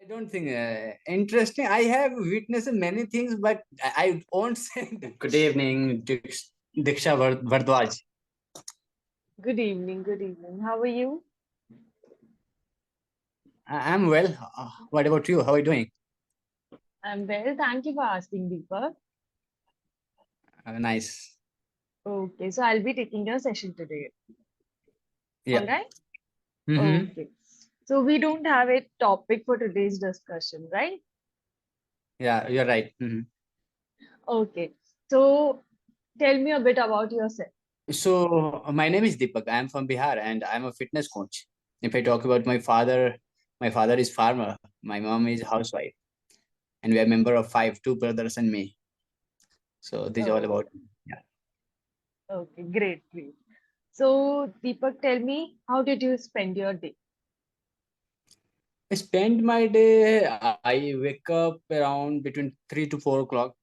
I don't think interesting. I have witnessed many things, but I won't say. Good evening, Diksha Bardwaj. Good evening, good evening. How are you? I'm well. What about you? How are you doing? I'm well. Thank you for asking, Deepak. Nice. Okay, so I'll be taking your session today. All Yeah. right? Mm-hmm. Okay. So we don't have a topic for today's discussion, right? Yeah, you're right. Mhm. Okay. So tell me a bit about yourself. So my name is Deepak. I'm from Bihar, and I'm a fitness coach. If I talk about my father is farmer. My mom is housewife, and we are member of five, two brothers and me. So this is all Oh, about. Yeah. okay, great, great. So Deepak, tell me, how did you spend your day? I spend my day. I wake up around between 3 to 4 o'clock.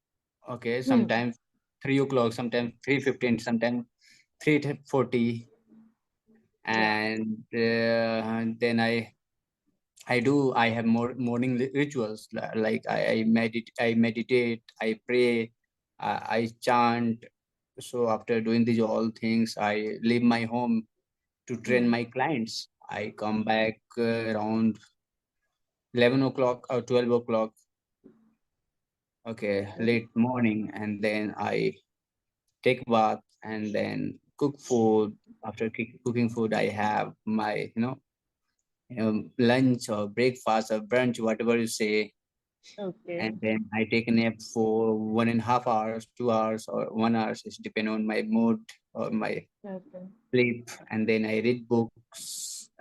Okay, Hmm. sometimes 3 o'clock, sometimes 3:15, sometimes 3:40, Yeah. and then I have more morning rituals like I meditate, I pray, I chant. So after doing these all things, I leave my home to train Hmm. my clients. I come back around 11 o'clock or 12 o'clock, okay, Okay. late morning, and then I take bath and then cook food. After cooking food, I have my lunch or breakfast or brunch, whatever you say, and Okay. then I take a nap for 1.5 hours, 2 hours, or 1 hour. It's depend on my mood or my Okay. sleep, and then I read books.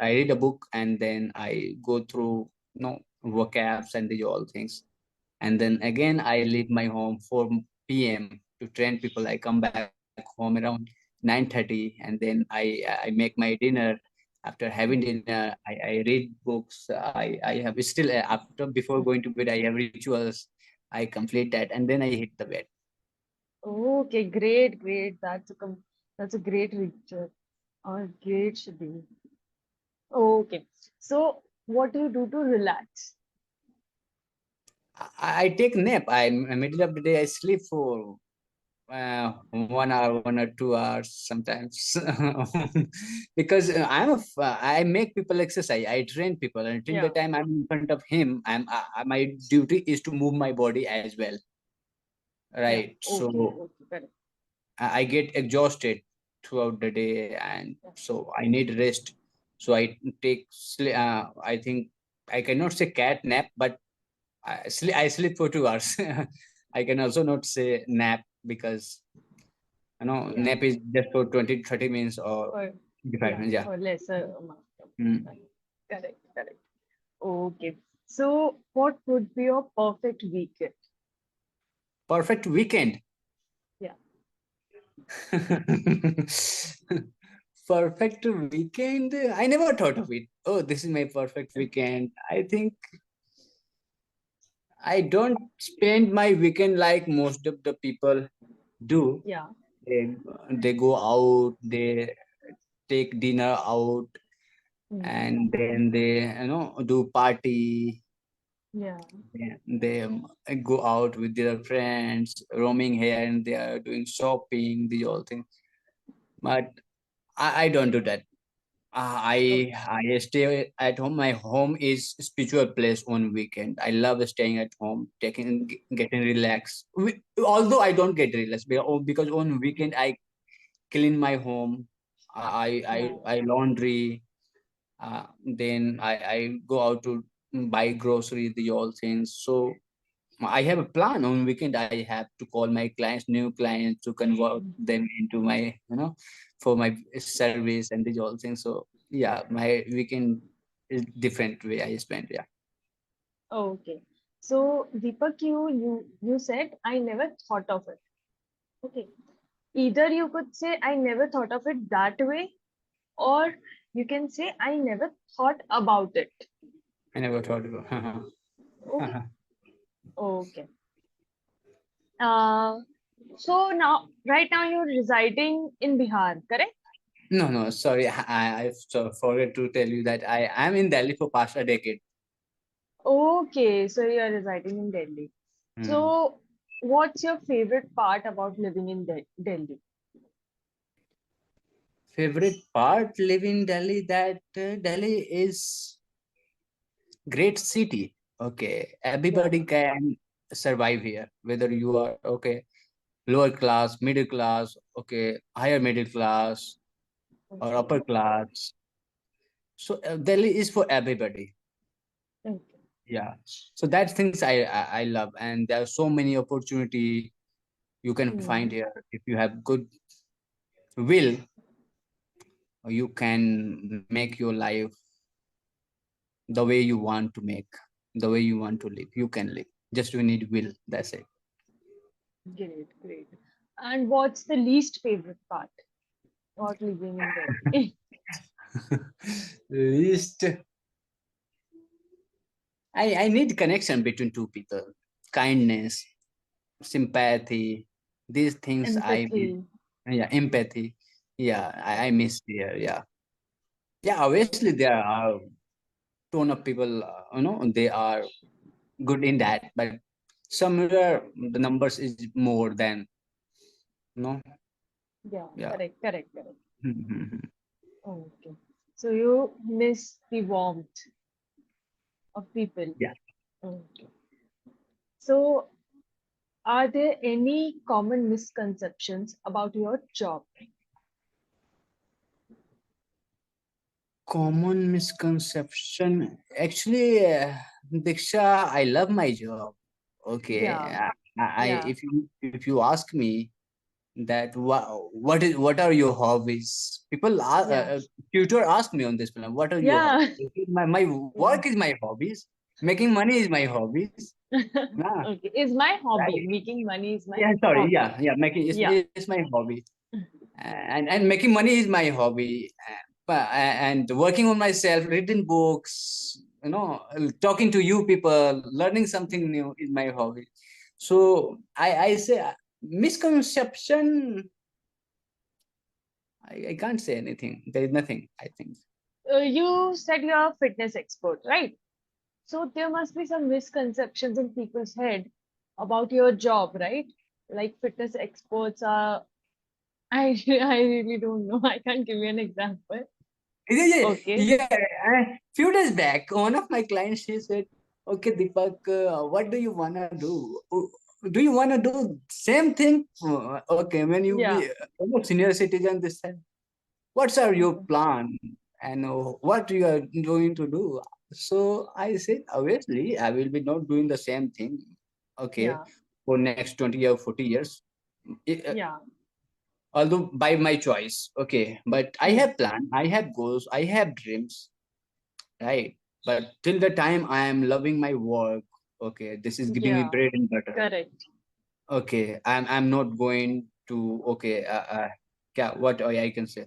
I read a book, and then I go through vocabs and these all things, and then again I leave my home 4 p.m. to train people. I come back home around 9:30, and then I make my dinner. After having dinner, I read books. I have still after before going to bed, I have rituals. I complete that, and then I hit the bed. Okay, great, great. That's a great ritual or great schedule. Okay. So what do you do to relax? I take nap. I in the middle of the day I sleep for 1 hour, 1 or 2 hours sometimes, because I make people exercise. I train people, and till the Yeah. time I'm in front of him, my duty is to move my body as well, Yeah. right? Okay. So Okay. Correct. I get exhausted throughout the day, and Yeah. so I need rest. So I think I cannot say cat nap, but I sleep for 2 hours. I can also not say nap because Yeah. nap is just for 20 to 30 minutes or For 25 yeah, minutes. Yeah. for lesser amount of Mm. time. Correct. Correct. Okay. So what would be your perfect weekend? Perfect weekend. Yeah. Perfect weekend. I never thought of it. Oh, this is my perfect weekend. I think I don't spend my weekend like most of the people do. Yeah. They, they go out, they take dinner out, Hmm. and then they do party. Yeah. They go out with their friends, roaming here and they are doing shopping, these all things. But I don't do that. I stay at home. My home is spiritual place on weekend. I love staying at home, getting relaxed. Although I don't get relaxed because on weekend I clean my home. Yeah. I laundry. Then I go out to buy grocery, the all things. So I have a plan on weekend. I have to call my clients, new clients, to convert Hmm. them into my, for my service and these all things. So yeah, my weekend is different way I spend. Yeah. Okay. So Deepak, you said I never thought of it. Okay. Either you could say I never thought of it that way, or you can say I never thought about it. I never thought about. Okay. Okay. Uh, so now, right now you're residing in Bihar, correct? No, no, sorry. I forgot to tell you that I am in Delhi for past a decade. Okay, so you are residing in Delhi. Hmm. So, what's your favorite part about living in Delhi? Favorite part living in Delhi, that Delhi is great city. Okay, Yeah. everybody can survive here, whether you are okay lower class, middle class, okay, higher middle class or Okay. upper class. So Delhi is for everybody. Okay. Yeah. So that's things I love, and there are so many opportunity you can find Hmm. here if you have good will. You can make your life the way you want to make, the way you want to live. You can live. Just you need will. That's it. Great, great. And what's the least favorite part about living in Delhi? Least I need connection between two people, kindness, sympathy. These things I miss. Empathy. Yeah, empathy. Yeah, I miss here. Yeah, yeah. Obviously, there are ton of people. They are good in that, but somewhere the numbers is more than no. Yeah, Yeah. correct, correct, correct. Mhm. Okay. So you miss the warmth of people. Yeah. Okay. So are there any common misconceptions about your job? Common misconception. Actually, Diksha, I love my job. Okay, Yeah, I yeah, if you ask me that what are your hobbies? People yeah, tutor ask me on this plan. What are your yeah. hobbies? Okay, my Yeah. work is my hobbies. Making money is my hobbies. Ah, Okay. Is my hobby. right. Making money is my Yeah, sorry. hobby. Yeah. Making Yeah. is my hobby, and making money is my hobby, and working on myself, reading books, talking to you people, learning something new is my hobby. So I say misconception. I can't say anything. There is nothing, I think. You said you're a fitness expert, right? So there must be some misconceptions in people's head about your job, right? Like fitness experts are. I really don't know. I can't give you an example. Yeah, yeah, Okay. yeah. Few days back, one of my clients, she said, "Okay, Deepak, what do you wanna do? Do you wanna do same thing? Okay, when you Yeah. be senior citizen, this time, what's are your Okay. plan and what you are going to do?" So I said, obviously, I will be not doing the same thing. Okay, Yeah. for next 20 or 40 years. Yeah. Although by my choice, okay, but I Hmm. have plan, I have goals, I have dreams, right? But till the time I am loving my work, okay, this is giving me Yeah. bread and butter. Correct. Okay, I'm not going to okay, what I can say.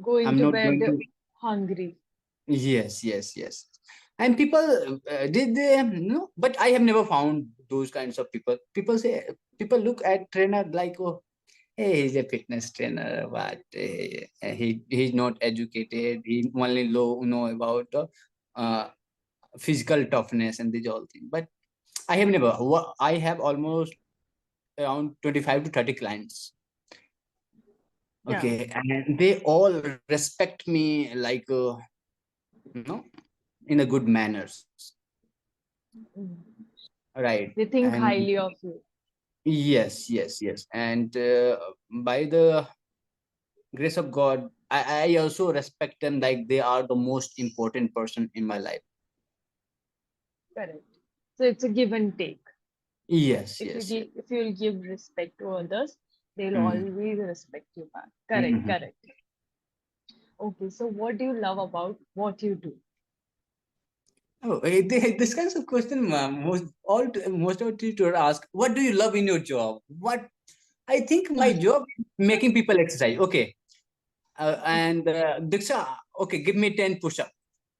Going I'm to not going bed to. hungry. Yes. And people did they no, but I have never found those kinds of people. People look at trainer like, oh, hey, he's a fitness trainer, but he's not educated. He only know about uh, physical toughness and these all things. But I have never. I have almost around 25 to 30 clients. Yeah. Okay, and they all respect me like you know in a good manners, Mm. right? They think And highly of you. yes. And by the grace of God, I also respect them like they are the most important person in my life. Correct. So it's a give and take. Yes. If you'll give respect to others, they'll Mm. always respect you back. Correct, Mhm. correct. Okay, so what do you love about what you do? Oh, this kinds of question, ma'am, most of teachers ask, "What do you love in your job?" What I think my job is making people exercise. Okay, and Diksha, okay, give me 10 push-up,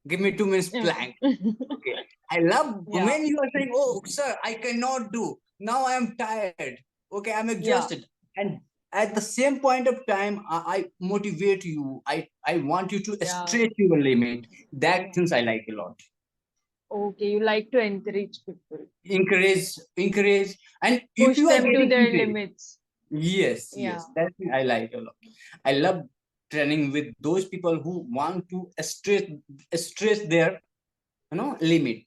give me 2 minutes Okay. plank. Okay, I love Yeah, when you are saying, "Oh, sir, I cannot do. Now I am tired. Okay, I'm yeah, exhausted." And at the same point of time, I motivate you. I want you to yeah, stretch your limit. That yeah. things I like a lot. Okay, you like to encourage people, encourage, and if push you are them to getting their encouraged, limits. yes, Yeah. that thing I like a lot. I love training with those people who want to stress their limit.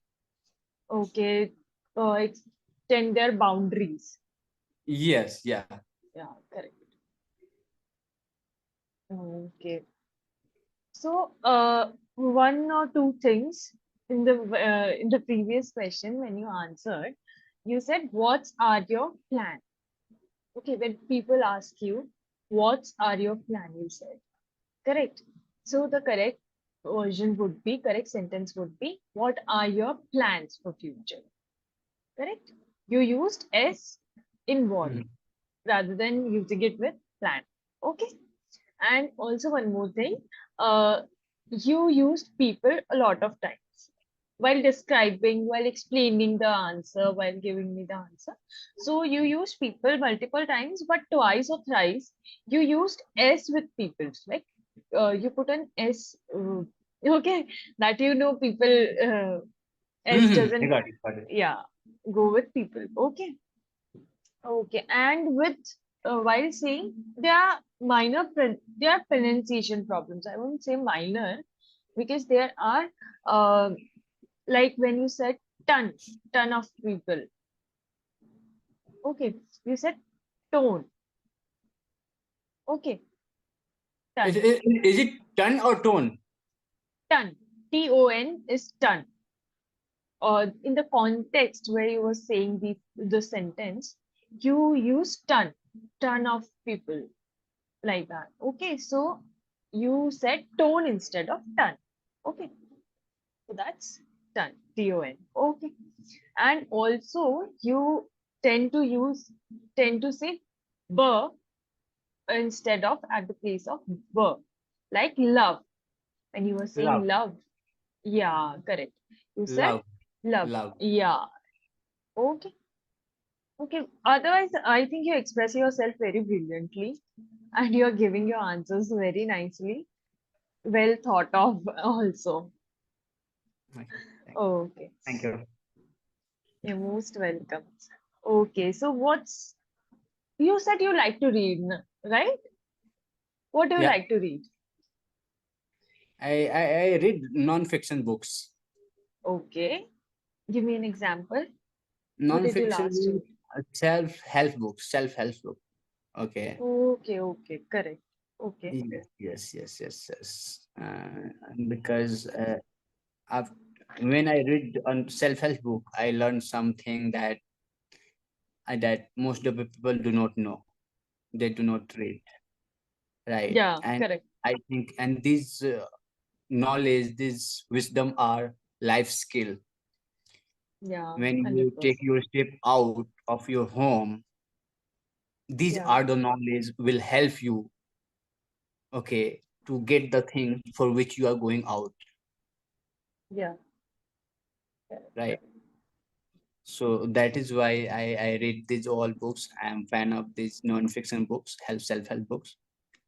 Okay. Extend their boundaries. Yes, yeah. Yeah, correct. Okay. So, one or two things in the previous question when you answered, you said, "What are your plan?" Okay, when people ask you, "What are your plan?" You said, correct. So the correct sentence would be, "What are your plans for future?" Correct. You used S involved Mhm. rather than using it with plan. Okay. And also one more thing, uh, you used people a lot of times while describing, while explaining the answer, while giving me the answer. So you used people multiple times, but twice or thrice you used S with people. Like you put an S, okay, that people S I doesn't, got it, got it. yeah, go with people. Okay. Okay, and with while saying there are pronunciation problems. I won't say minor because there are uh, like when you said ton of people. Okay, you said tone. Okay, Is, ton, is, is it ton or tone? ton, ton is ton. In the context where you were saying the sentence, you use ton of people like that. Okay, so you said tone instead of ton. Okay, so that's ton, ton. Okay, and also you tend to say b instead of at the place of b, like love. When you were saying Love, love, yeah, correct. You said love, love, love. yeah. Okay, okay. Otherwise, I think you express yourself very brilliantly and you're giving your answers very nicely. Well thought of also. Okay, Okay, thank you. you're most welcome. Okay, so you said you like to read, right? What do you Yeah, like to read? I read non-fiction books. Okay, give me an example. What did you last Non-fiction read? self-help books, self-help book. Okay. Okay, okay, correct. Okay, Yes, yes, yes, yes, yes. Because I've, when I read on self-help book, I learned something that most of the people do not know. They do not read, right? yeah, And correct. I think, and these knowledge, this wisdom are life skill. Yeah, When you take 100%. your step out of your home, these Yeah, are the knowledge will help you, okay, to get the thing for which you are going out, yeah, correct, right? correct. So that is why I read these all books. I am fan of these non-fiction books, self-help books.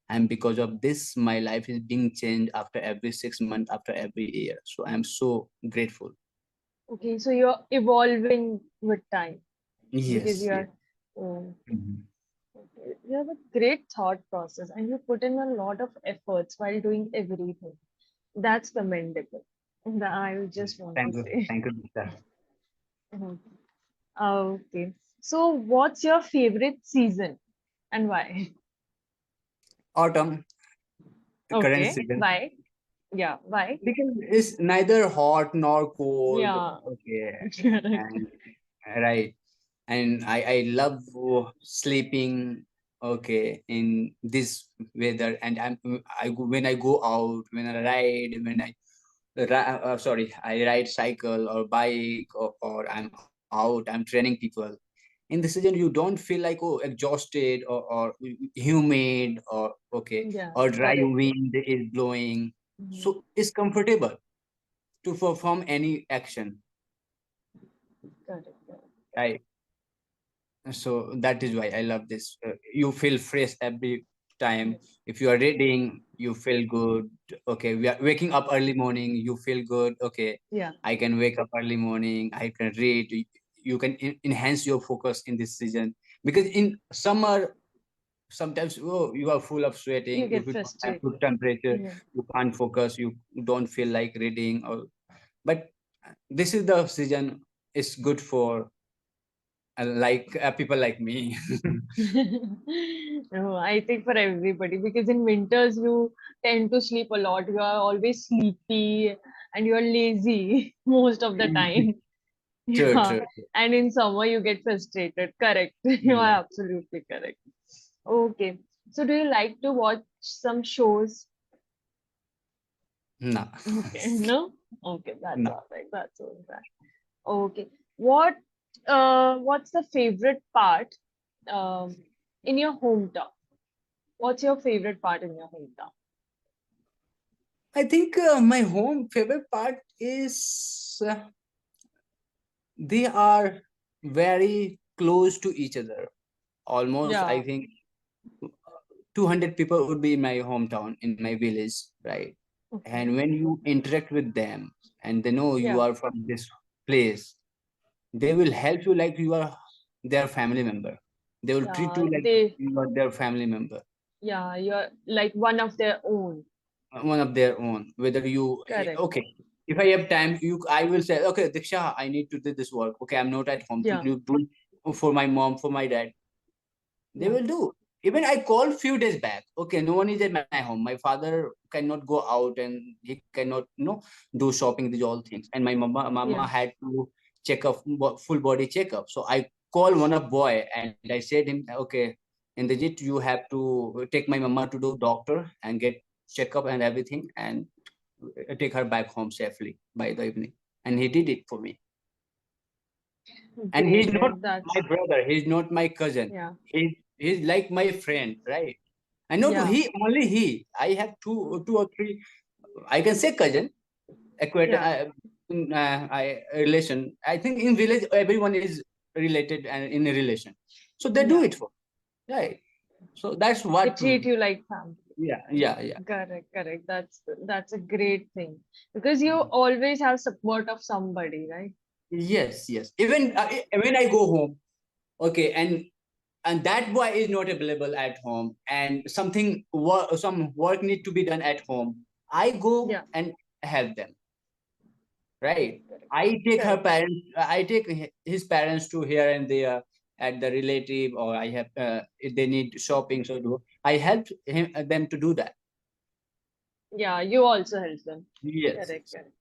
And because of this, my life is being changed after every 6 months, after every year. So I'm so grateful. Okay, so you're evolving with time because Yes, you yes. are. Oh, Mhm. you have a great thought process and you put in a lot of efforts while doing everything. That's commendable. I just want to say. Thank you, Mr. Mhm. Okay. So, what's your favorite season and why? Autumn, the current Okay. season, Why? Yeah. Why? because it's neither hot nor cold. Yeah. Okay, Correct. and right, and I love sleeping. Okay, in this weather, and when I go out, when I ride, sorry, I ride cycle or bike, or I'm out, I'm training people. In the season, you don't feel like, oh, exhausted, or humid, or okay, Yeah. or dry Correct. wind is blowing. Mhm. So it's comfortable to perform any action, Correct. Correct. right? So that is why I love this. You feel fresh every. time. Yes. If you are reading, you feel good. Okay, we are waking up early morning, you feel good. Okay, Yeah. I can wake up early morning, I can read. You can enhance your focus in this season, because in summer sometimes, oh, you are full of You sweating. If get you don't have frustrated. good temperature, Yeah. you can't focus, you don't feel like reading. Or but this is the season, is good for people like me. No, I think for everybody, because in winters you tend to sleep a lot. You are always sleepy and you are lazy most of the time. True, Yeah. true. And in summer you get frustrated. Correct. You Yeah. are absolutely correct. Okay. So do you like to watch some shows? No. Okay. No? Okay, that's No. all right. That's all right. Okay. What's the favorite part um in your hometown? What's your favorite part in your hometown? I think my home favorite part is they are very close to each other. Almost, I Yeah. think 200 people would be in my hometown, in my village, right? And Okay. when you interact with them and they know you Yeah. are from this place, they will help you like you are their family member. They will treat Yeah. you like They, you are their family member, yeah, you're like one of their own. one of their own. Whether you, Correct. okay, if I have time, I will say, okay, Diksha, I need to do this work. Okay, I'm not at home. Could Yeah. you do for my mom, for my dad? They Yeah. will do. Even I called few days back. Okay, no one is at my home. My father cannot go out and he cannot, do shopping, these all things. And my mama Yeah. had to check up, full body checkup. So I called one of boy and I said him, okay, in the jet you have to take my mama to do doctor and get checkup and everything, and take her back home safely by the evening. And he did it for me. And he's Great. not my That's, brother, he's not my cousin, yeah. he's like my friend, right? And not Yeah. he, only he. I have two or three, I can say cousin, acquaintance, Yeah. relation. I think in village everyone is related and in a relation, so they do Yeah. it for, right? So that's They what. treat you like family. Yeah, yeah, yeah. Correct. Correct. That's a great thing because you always have support of somebody, right? Yes, yes. Even when I go home, okay, and that boy is not available at home, and some work need to be done at home, I go Yeah. and help them, right? Correct. Correct. I take her Correct. parents, I take his parents to here and there at the relative, or I have, if they need shopping, so do I help them to do that. Yeah. You also help them. Yes, Correct. yes. Correct.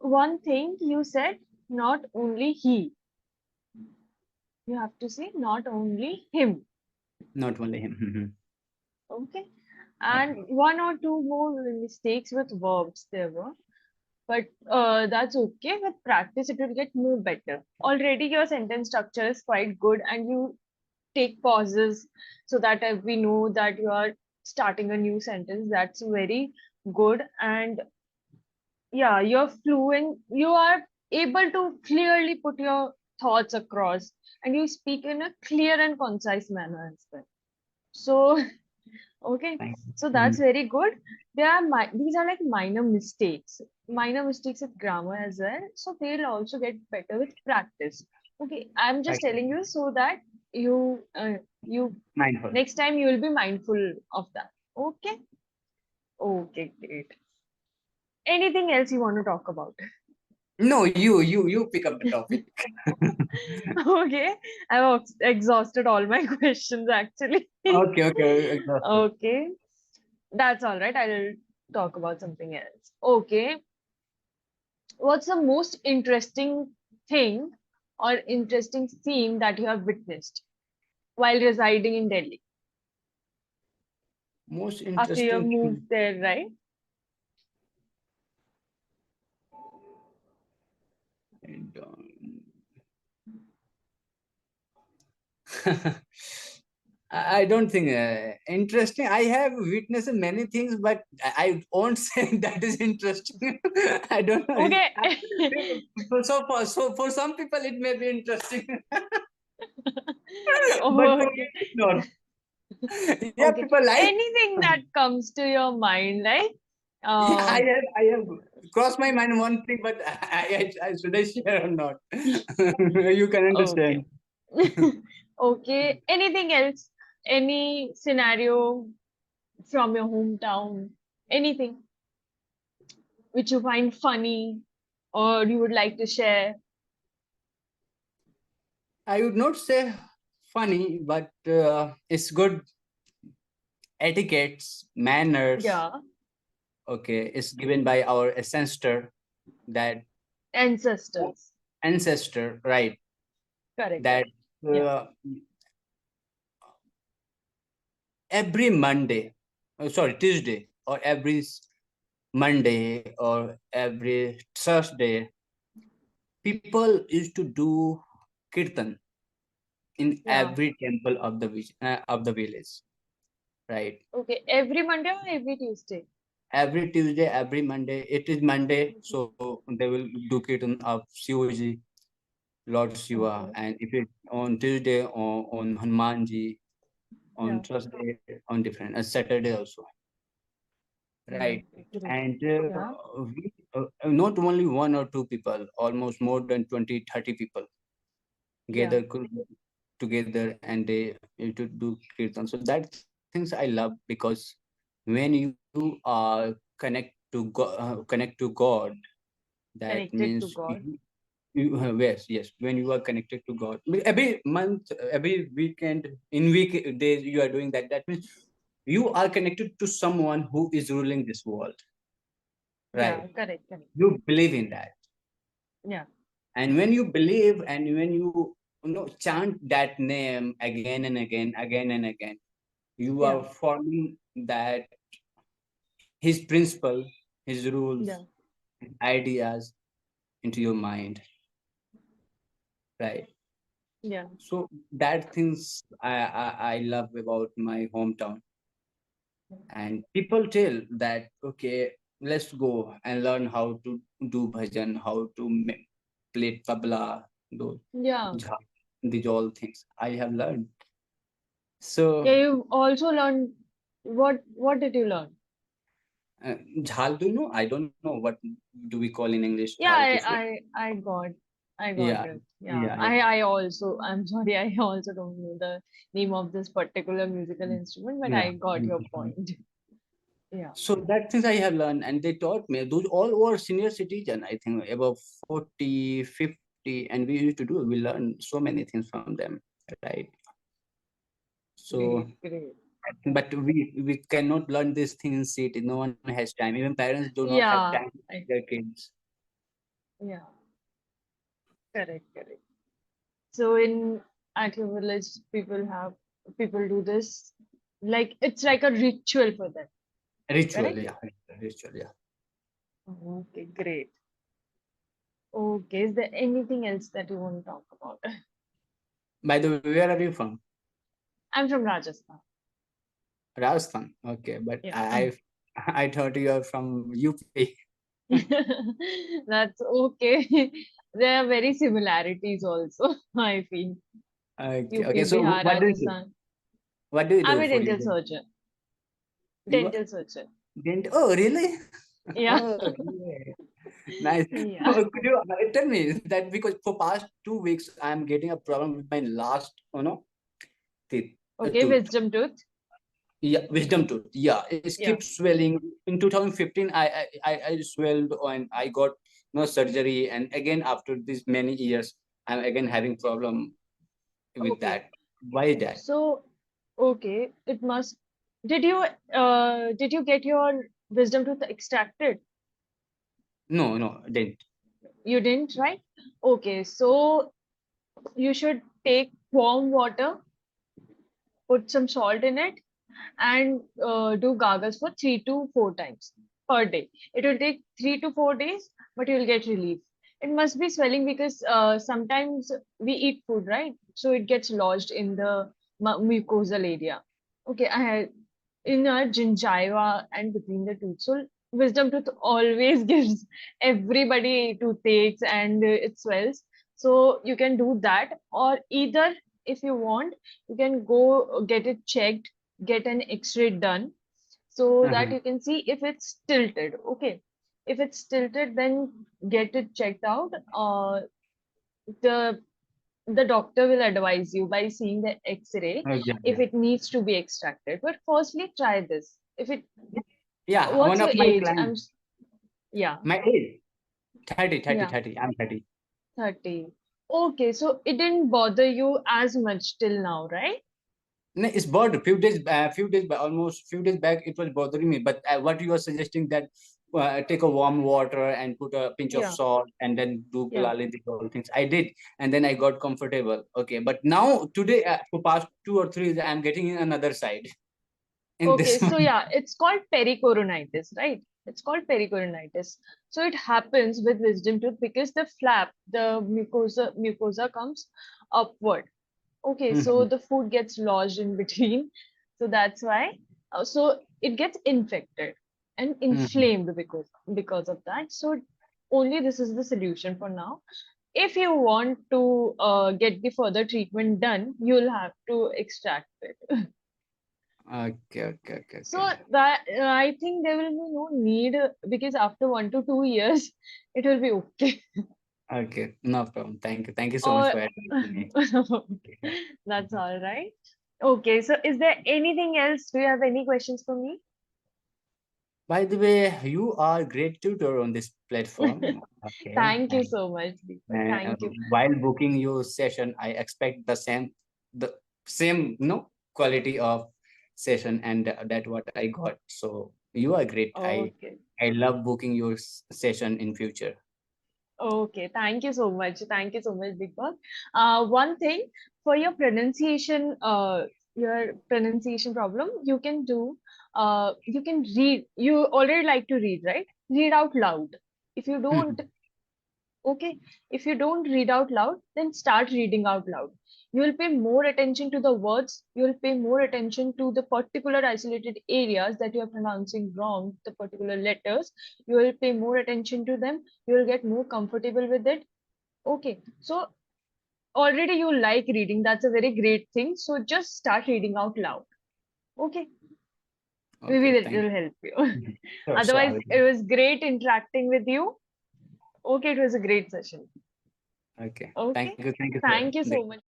One thing you said, not only he. You have to say not only him. Not only him. Okay. Okay. And one or two more mistakes with verbs there were. But that's okay. With practice, it will get more better. Already, your sentence structure is quite good, and you take pauses so that we know that you are starting a new sentence. That's very good. And yeah, you're fluent. You are able to clearly put your thoughts across, and you speak in a clear and concise manner as well. So, okay, Thank you. so that's very good. These are like minor mistakes with grammar as well. So they'll also get better with practice. Okay, I'm just Right. telling you so that you Mindful. next time you will be mindful of that. Okay, okay, great. Anything else you want to talk about? No, you pick up the topic. Okay, I've exhausted all my questions actually. Okay, okay, exhausted. Okay, that's all right. I'll talk about something else. Okay, what's the most interesting thing or interesting theme that you have witnessed while residing in Delhi Most after you have interesting moved thing. there, right? And, I don't think interesting. I have witnessed many things, but I won't say that is interesting. I don't know. Okay. So for some people it may be interesting, but Oh, for me okay. it's not. Yeah, Okay. people like. Anything that comes to your mind, like, Yeah, um, I have crossed my mind one thing, but I should I share or not? You can okay. understand. Okay. Anything else? Any scenario from your hometown? Anything which you find funny or you would like to share? I would not say funny, but it's good etiquettes, manners. Yeah. Okay, it's given by our that Ancestors. ancestor, right? Correct, That correct. Yeah. uh, every Monday, sorry, Tuesday, or every Monday or every Thursday, people used to do kirtan in Yeah. every temple of the village, right? Okay. Every Monday or every Tuesday? Every Tuesday, every Monday. It is Monday, Okay. so they will do kirtan of Shivaji, Lord Shiva, Okay. and if it on Tuesday on Hanumanji, on Yeah. Thursday on different, Saturday also, right? Okay. Great. And Yeah. not only one or two people, almost more than 20, 30 people Yeah. gather together and they to do kirtan. So that things I love because when you are connect to God, that Connected to means God. yes, when you are connected to God, every month, every weekend, in weekdays you are doing that. That means you are connected to someone who is ruling this world, Yeah. right? Correct. Correct. You believe in that, Yeah. and when you believe and when you know chant that name again and again, again and again, you Yeah. are forming that his principle, his rules, Yeah. ideas into your mind, right? Yeah. So that things I love about my hometown. And people tell that okay, let's go and learn how to do bhajan, how to play tabla, those Yeah. jha- these all things I have learned. So Yeah. You also learned what did you learn? jhal, do you know? I don't know what do we call in English Yeah, jhal kuch. I got Yeah, it. Yeah. yeah, yeah. I also I'm sorry, I also don't know the name of this particular musical instrument, but Yeah. I got your point. Yeah. So that things I have learned, and they taught me. Those all were senior citizen, I think, above 40, 50, and we used to do. We learned so many things from them, right? So, Great, great. but we cannot learn this thing in city. No one has time. Even parents do not have Yeah, time to I, their kids. yeah, correct, correct. So in at your village, people do this like it's like a ritual for them, Ritual, correct? yeah, ritual, yeah. Okay, great. Okay, is there anything else that you want to talk about? By the way, where are you from? I'm from Rajasthan. Rajasthan. Okay, but Yeah. I thought you are from UP. That's okay. There are very similarities also, I feel. Okay, okay. UP, So Bihar, what do you do? Rajasthan. What do you I'm do a for dental living? surgeon. You are Dental surgeon. Oh, really? Yeah. Okay. Nice. Yeah. Oh, could you tell me that because for past 2 weeks I'm getting a problem with my last, teeth, Okay, tooth. wisdom tooth. Yeah, wisdom tooth. Yeah, it Yeah. keeps swelling. In 2015, I swelled and I got no surgery, and again after these many years, I'm again having problem with Okay. that. Why is that? So, okay, it must. Did you get your wisdom tooth extracted? No, no, didn't. You didn't, right? Okay, so you should take warm water, put some salt in it, and do gargles for 3 to 4 times per day. It will take 3 to 4 days, but you'll get relief. It must be swelling because sometimes we eat food, right? So it gets lodged in the mucosal area. Okay, I had in our gingiva and between the tooth. So wisdom tooth always gives everybody toothaches and it swells. So you can do that, or either if you want, you can go get it checked get an X-ray done so that Uh-huh. you can see if it's tilted. Okay. If it's tilted, then get it checked out. The the doctor will advise you by seeing the X-ray if Exactly. it needs to be extracted. But firstly, try this. If it, Yeah, what's one your of my age? clients, Yeah, my age, 30, 30, yeah, 30. I'm 30. 30. Okay, so it didn't bother you as much till now, right? No, it's bothered. Almost few days back, it was bothering me. But what you are suggesting that take a warm water and put a pinch of Yeah, salt and then do yeah. kulali, these all things. I did, and then I got comfortable. Okay, but now today, for past 2 or 3 days, I'm getting in another side in Okay, this so one. yeah, it's called pericoronitis, right? It's called pericoronitis. So it happens with wisdom tooth because the flap, the mucosa comes upward. Okay, so Mhm, the food gets lodged in between. So that's why. So it gets infected and mhm. inflamed because of that. So only this is the solution for now. If you want to get the further treatment done, you'll have to extract it. Okay, okay, okay, So okay. that I think there will be no need because after 1 to 2 years, it will be okay. Okay, no problem. Thank you so much Or for advising me. that's all right. Okay, so is there anything else? Do you have any questions for me? By the way, you are a great tutor on this platform. Okay. Thank you so much, Deepak. And Thank you. while booking your session, I expect the same quality of session, and that what I got. So you are great. Okay. I love booking your session in future. Okay, thank you so much. Thank you so much, Deepak. One thing for your pronunciation problem, you can do, you can read. You already like to read, right? Read out loud. If you don't, Mhm. okay, if you don't read out loud, then start reading out loud. You will pay more attention to the words. You will pay more attention to the particular isolated areas that you are pronouncing wrong, the particular letters. You will pay more attention to them. You will get more comfortable with it. Okay, so already you like reading. That's a very great thing. So just start reading out loud. Okay, maybe Okay, that thank will help you. you. Sure, sure. I Otherwise, will. it was great interacting with you. Okay, it was a great session. Okay, Okay, thank you thank you sir. so much.